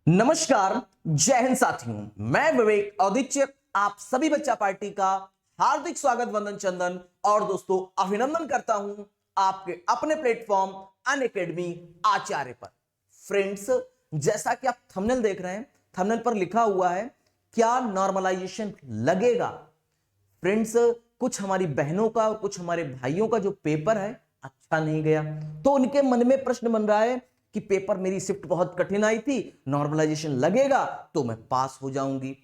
नमस्कार, जय हिंद साथियों। मैं विवेक औदित्य आप सभी बच्चा पार्टी का हार्दिक स्वागत, वंदन, चंदन और दोस्तों अभिनंदन करता हूं आपके अपने प्लेटफॉर्म अनअकैडमी आचार्य पर। फ्रेंड्स, जैसा कि आप थंबनेल देख रहे हैं, थंबनेल पर लिखा हुआ है क्या नॉर्मलाइजेशन लगेगा। फ्रेंड्स, कुछ हमारी बहनों का और कुछ हमारे भाइयों का जो पेपर है अच्छा नहीं गया, तो उनके मन में प्रश्न बन रहा है कि पेपर मेरी शिफ्ट बहुत कठिन आई थी, नॉर्मलाइजेशन लगेगा तो मैं पास हो जाऊंगी।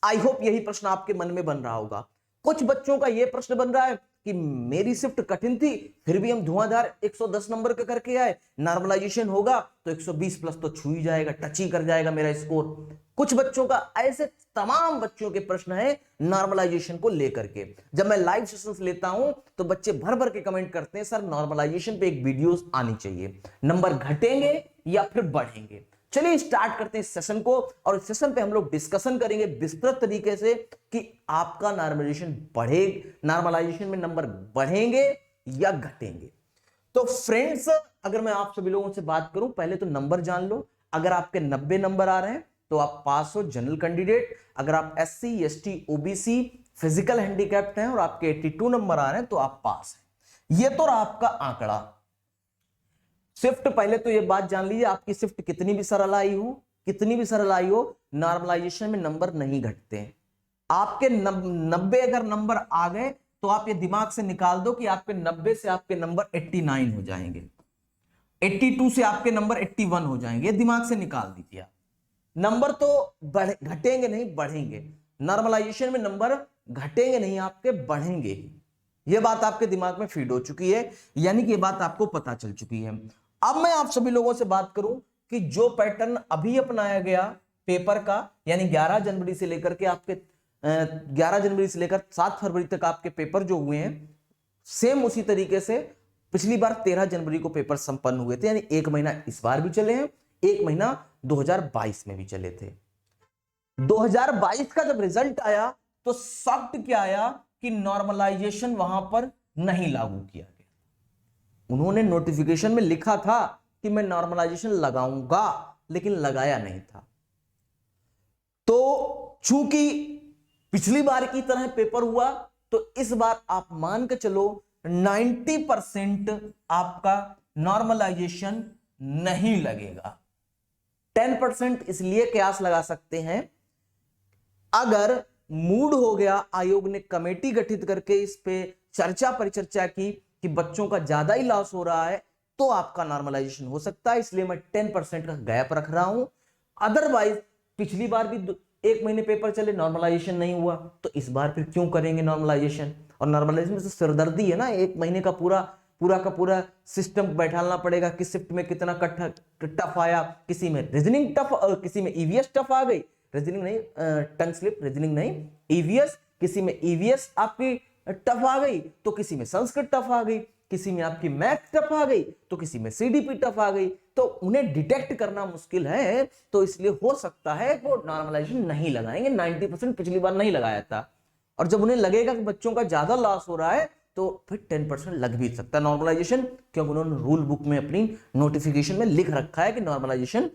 आई होप यही प्रश्न आपके मन में बन रहा होगा। कुछ बच्चों का यह प्रश्न बन रहा है कि मेरी शिफ्ट कठिन थी, फिर भी हम धुआंधार 110 नंबर का करके आए, नॉर्मलाइजेशन होगा तो 120 प्लस तो छू ही जाएगा, टच ही कर जाएगा मेरा स्कोर। कुछ बच्चों का ऐसे तमाम बच्चों के प्रश्न है नॉर्मलाइजेशन को लेकर के। जब मैं लाइव सेशंस लेता हूं तो बच्चे भर भर के कमेंट करते हैं सर नॉर्मलाइजेशन पे एक वीडियोस आनी चाहिए, नंबर घटेंगे या फिर बढ़ेंगे। चलिए स्टार्ट करते हैं इस सेशन को, और इस सेशन पे हम लोग डिस्कशन करेंगे विस्तृत तरीके से कि आपका नॉर्मलाइजेशन में नंबर बढ़ेंगे या घटेंगे। तो फ्रेंड्स, अगर मैं आप सभी लोगों से बात करूं, पहले तो नंबर जान लो। अगर आपके 90 नंबर आ रहे हैं तो आप पास हो, जनरल कैंडिडेट। अगर आप SC ST OBC physical handicapped हैं और आपके 82 नंबर आ रहे हैं तो आप पास हैं। ये तो रहा आपका आंकड़ा। शिफ्ट, पहले तो ये बात जान लीजिए, आपकी शिफ्ट कितनी भी सरल आई हो, नॉर्मलाइजेशन में नंबर नहीं घटते हैं। आपके 90 अगर नंबर आ गए तो आप ये दिमाग से निकाल दो कि आपके 90 से आपके नंबर 89 हो जाएंगे, 82 से आपके नंबर 81 हो जाएंगे। ये दिमाग से निकाल दीजिए आप। नंबर तो घटेंगे नहीं, बढ़ेंगे। नॉर्मलाइजेशन में नंबर घटेंगे नहीं, आपके बढ़ेंगे ही। यह बात आपके दिमाग में फीड हो चुकी है, यानी कि यह बात आपको पता चल चुकी है। अब मैं आप सभी लोगों से बात करूं कि जो पैटर्न अभी अपनाया गया पेपर का, यानी 11 जनवरी से लेकर के आपके 11 जनवरी से लेकर 7 फरवरी तक आपके पेपर जो हुए हैं, सेम उसी तरीके से पिछली बार 13 जनवरी को पेपर संपन्न हुए थे, यानी एक महीना इस बार भी चले हैं, एक महीना 2022 में भी चले थे। 2022 का जब रिजल्ट आया तो शॉक्ड क्या आया कि नॉर्मलाइजेशन वहां पर नहीं लागू किया गया। उन्होंने नोटिफिकेशन में लिखा था कि मैं नॉर्मलाइजेशन लगाऊंगा, लेकिन लगाया नहीं था। तो चूंकि पिछली बार की तरह पेपर हुआ, तो इस बार आप मान के चलो 90% आपका नॉर्मलाइजेशन नहीं लगेगा। 10% इसलिए कयास लगा सकते हैं, अगर मूड हो गया, आयोग ने कमेटी गठित करके इस पे चर्चा परिचर्चा की कि बच्चों का ज्यादा ही लॉस हो रहा है, तो आपका नॉर्मलाइजेशन हो सकता है। इसलिए मैं 10% का गैप रख रहा हूं। अदरवाइज पिछली बार भी एक महीने पेपर चले, नॉर्मलाइजेशन नहीं हुआ, तो इस बार फिर क्यों करेंगे नॉर्मलाइजेशन। और नॉर्मलाइजेशन में तो सिरदर्दी है ना, एक महीने का पूरा सिस्टम बैठाना पड़ेगा। किस शिफ्ट में कितना टफ आया, किसी में रीजनिंग टफ और किसी में EVS टफ आ गई, रीजनिंग नहीं, टंग स्लिप, रीजनिंग नहीं EVS, किसी में EVS आपकी टफ आ गई तो किसी में संस्कृत टफ आ गई, किसी में आपकी मैथ टफ आ गई तो किसी में CDP टफ आ गई। तो उन्हें डिटेक्ट करना मुश्किल है, तो इसलिए हो सकता है वो नॉर्मलाइजेशन नहीं लगाएंगे। 90% पिछली बार नहीं लगाया था, और जब उन्हें लगेगा कि बच्चों का ज्यादा लॉस हो रहा है तो फिर 10% लग भी सकता है नॉर्मलाइजेशन, क्योंकि उन्होंने रूल बुक में अपनी नोटिफिकेशन में लिख रखा है कि नॉर्मलाइजेशन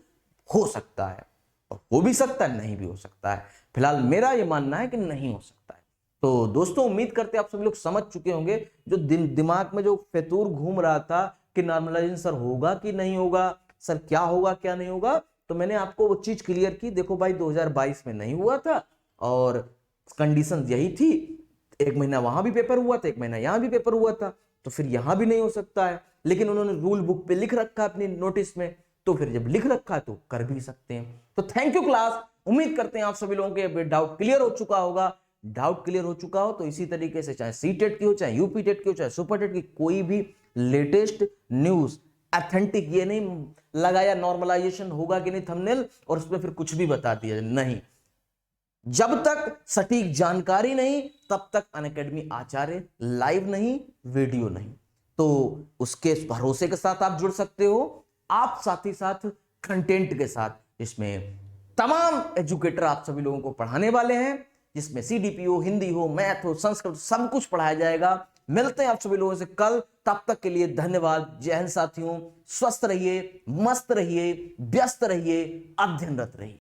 हो सकता है, और हो भी सकता है, नहीं भी हो सकता है। फिलहाल मेरा यह मानना है कि नहीं हो सकता है। तो दोस्तों, उम्मीद करते हैं आप सभी लोग समझ चुके होंगे जो दिमाग में जो फितूर घूम रहा था कि नॉर्मलाइजेशन सर होगा कि नहीं होगा, सर क्या होगा क्या नहीं होगा, तो मैंने आपको वो चीज क्लियर की। देखो भाई, 2022 में नहीं हुआ था और कंडीशन यही थी, एक महीना वहां भी पेपर हुआ था, एक महीना यहां भी पेपर हुआ था, तो फिर यहां भी नहीं हो सकता है। लेकिन उन्होंने रूल बुक पे लिख रखा अपनी नोटिस में, तो फिर जब लिख रखा है तो कर भी सकते हैं। तो थैंक यू क्लास, उम्मीद करते हैं आप सभी लोगों के डाउट क्लियर हो चुका होगा। डाउट क्लियर हो चुका हो तो इसी तरीके से चाहे CTET की हो, चाहे UP टेट की हो, चाहे सुपर टेट की, कोई भी लेटेस्ट न्यूज ऑथेंटिक, ये नहीं लगाया नॉर्मलाइजेशन होगा कि नहीं थंबनेल और उसमें फिर कुछ भी बता दिया, नहीं। जब तक सटीक जानकारी नहीं तब तक अनअकैडमी आचार्य लाइव नहीं, वीडियो नहीं। तो उसके भरोसे के साथ आप जुड़ सकते हो, आप साथ ही साथ कंटेंट के साथ, जिसमें तमाम एजुकेटर आप सभी लोगों को पढ़ाने वाले हैं, जिसमें CDP हो, हिंदी हो, मैथ हो, संस्कृत, सब कुछ पढ़ाया जाएगा। मिलते हैं आप सभी लोगों से कल, तब तक के लिए धन्यवाद। जय हिंद साथियों, स्वस्थ रहिए, मस्त रहिए, व्यस्त रहिए, अध्ययनरत रहिए।